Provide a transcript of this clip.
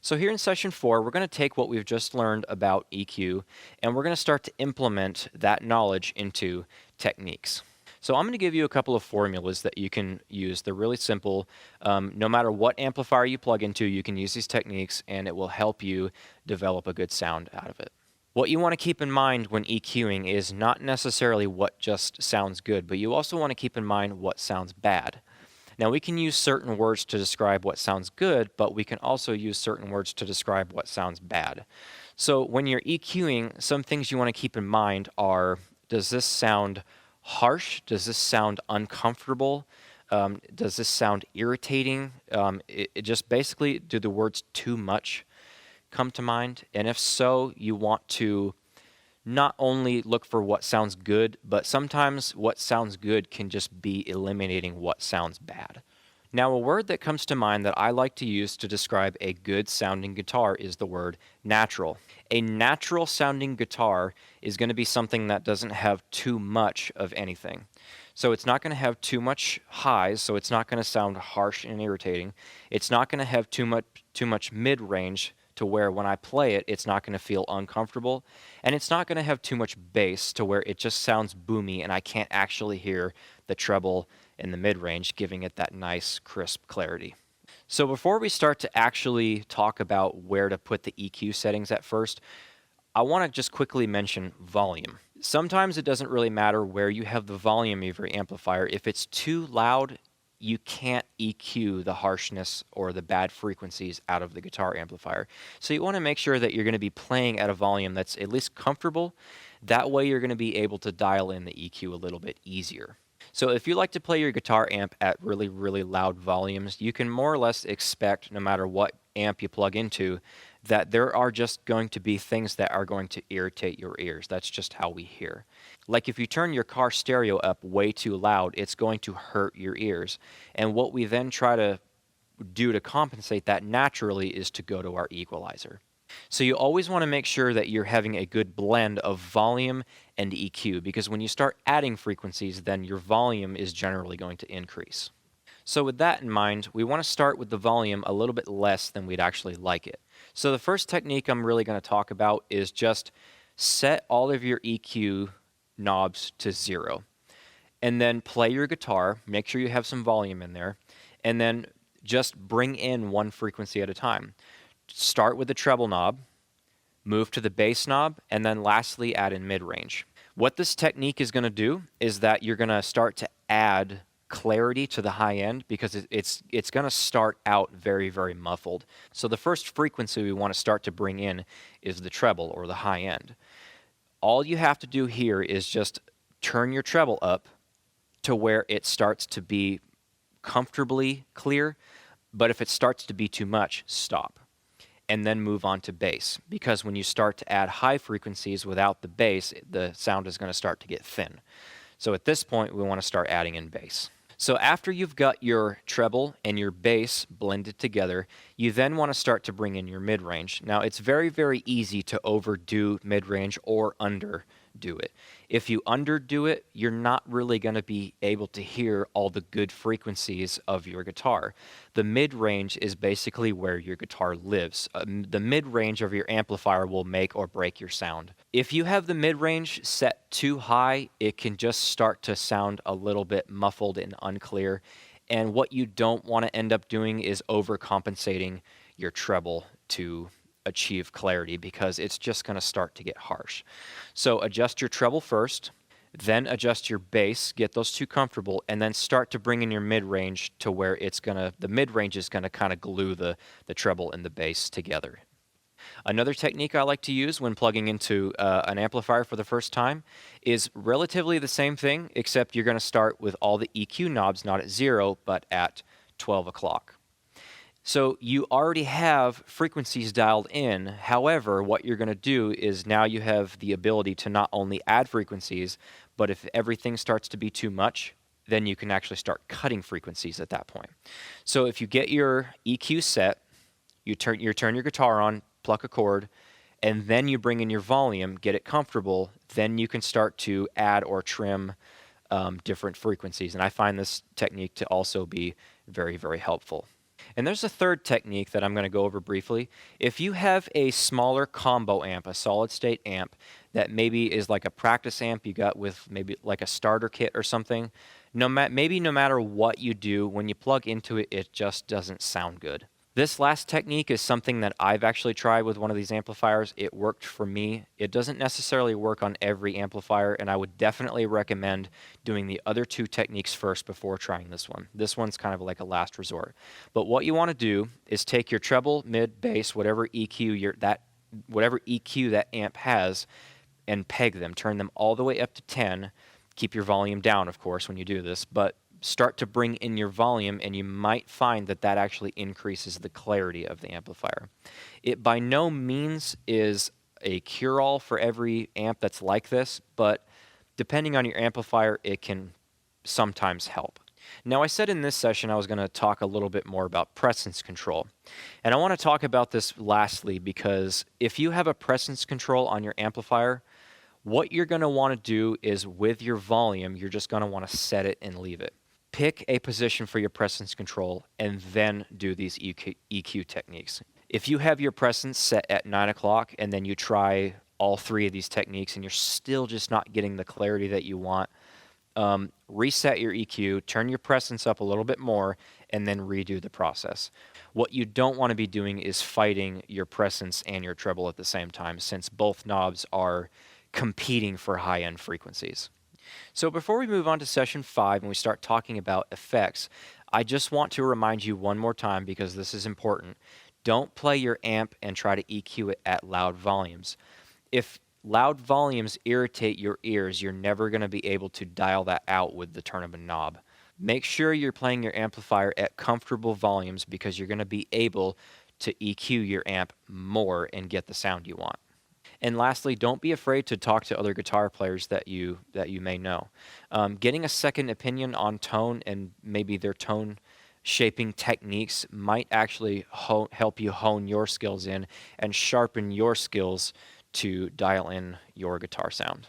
So here in session 4, we're going to take what we've just learned about EQ and we're going to start to implement that knowledge into techniques. So I'm going to give you a couple of formulas that you can use. They're really simple. No matter what amplifier you plug into, you can use these techniques and it will help you develop a good sound out of it. What you want to keep in mind when EQing is not necessarily what just sounds good, but you also want to keep in mind what sounds bad. Now, we can use certain words to describe what sounds good, but we can also use certain words to describe what sounds bad. So when you're EQing, some things you want to keep in mind are, does this sound harsh? Does this sound uncomfortable? Does this sound irritating? It just basically, do the words too much come to mind? And if so, you want to not only look for what sounds good, but sometimes what sounds good can just be eliminating what sounds bad. Now, a word that comes to mind that I like to use to describe a good sounding guitar is the word natural. A natural sounding guitar is going to be something that doesn't have too much of anything. So it's not going to have too much highs, so it's not going to sound harsh and irritating. It's not going to have too much mid-range to where when I play it, it's not going to feel uncomfortable. And it's not going to have too much bass to where it just sounds boomy and I can't actually hear the treble in the mid-range, giving it that nice, crisp clarity. So before we start to actually talk about where to put the EQ settings at first, I want to just quickly mention volume. Sometimes it doesn't really matter where you have the volume of your amplifier. If it's too loud, you can't EQ the harshness or the bad frequencies out of the guitar amplifier. So you want to make sure that you're going to be playing at a volume that's at least comfortable. That way you're going to be able to dial in the EQ a little bit easier. So if you like to play your guitar amp at really, really loud volumes, you can more or less expect, no matter what amp you plug into, that there are just going to be things that are going to irritate your ears. That's just how we hear. Like if you turn your car stereo up way too loud, it's going to hurt your ears. And what we then try to do to compensate that naturally is to go to our equalizer. So you always want to make sure that you're having a good blend of volume and EQ, because when you start adding frequencies, then your volume is generally going to increase. So with that in mind, we want to start with the volume a little bit less than we'd actually like it. So the first technique I'm really going to talk about is just set all of your EQ knobs to 0. And then play your guitar, make sure you have some volume in there, and then just bring in one frequency at a time. Start with the treble knob, move to the bass knob, and then lastly add in mid-range. What this technique is going to do is that you're going to start to add clarity to the high end, because it's going to start out very, very muffled. So the first frequency we want to start to bring in is the treble or the high end. All you have to do here is just turn your treble up to where it starts to be comfortably clear, but if it starts to be too much, stop. And then move on to bass, because when you start to add high frequencies without the bass, the sound is going to start to get thin. So at this point, we want to start adding in bass. So after you've got your treble and your bass blended together, you then want to start to bring in your mid-range. Now, it's very, very easy to overdo mid-range or underdo it. If you underdo it, you're not really going to be able to hear all the good frequencies of your guitar. The mid-range is basically where your guitar lives. The mid-range of your amplifier will make or break your sound. If you have the mid-range set too high, it can just start to sound a little bit muffled and unclear. And what you don't want to end up doing is overcompensating your treble to achieve clarity, because it's just going to start to get harsh. So adjust your treble first, then adjust your bass, get those two comfortable, and then start to bring in your mid-range to where the mid-range is going to kind of glue the treble and the bass together. Another technique I like to use when plugging into an amplifier for the first time is relatively the same thing, except you're going to start with all the EQ knobs not at 0, but at 12 o'clock. So you already have frequencies dialed in. However, what you're going to do is now you have the ability to not only add frequencies, but if everything starts to be too much, then you can actually start cutting frequencies at that point. So if you get your EQ set, you turn your guitar on, pluck a chord, and then you bring in your volume, get it comfortable, then you can start to add or trim different frequencies. And I find this technique to also be very, very helpful. And there's a third technique that I'm going to go over briefly. If you have a smaller combo amp, a solid state amp, that maybe is like a practice amp you got with maybe like a starter kit or something, maybe no matter what you do, when you plug into it, it just doesn't sound good. This last technique is something that I've actually tried with one of these amplifiers. It worked for me. It doesn't necessarily work on every amplifier, and I would definitely recommend doing the other two techniques first before trying this one. This one's kind of like a last resort. But what you want to do is take your treble, mid, bass, whatever EQ that amp has, and peg them. Turn them all the way up to 10. Keep your volume down, of course, when you do this, but start to bring in your volume, and you might find that that actually increases the clarity of the amplifier. It by no means is a cure-all for every amp that's like this, but depending on your amplifier, it can sometimes help. Now, I said in this session I was going to talk a little bit more about presence control. And I want to talk about this lastly because if you have a presence control on your amplifier, what you're going to want to do is with your volume, you're just going to want to set it and leave it. Pick a position for your presence control and then do these EQ techniques. If you have your presence set at 9 o'clock and then you try all three of these techniques and you're still just not getting the clarity that you want, reset your EQ, turn your presence up a little bit more, and then redo the process. What you don't want to be doing is fighting your presence and your treble at the same time, since both knobs are competing for high-end frequencies. So before we move on to session 5 and we start talking about effects, I just want to remind you one more time, because this is important. Don't play your amp and try to EQ it at loud volumes. If loud volumes irritate your ears, you're never going to be able to dial that out with the turn of a knob. Make sure you're playing your amplifier at comfortable volumes, because you're going to be able to EQ your amp more and get the sound you want. And lastly, don't be afraid to talk to other guitar players that you may know. Getting a second opinion on tone and maybe their tone shaping techniques might actually help you hone your skills in and sharpen your skills to dial in your guitar sound.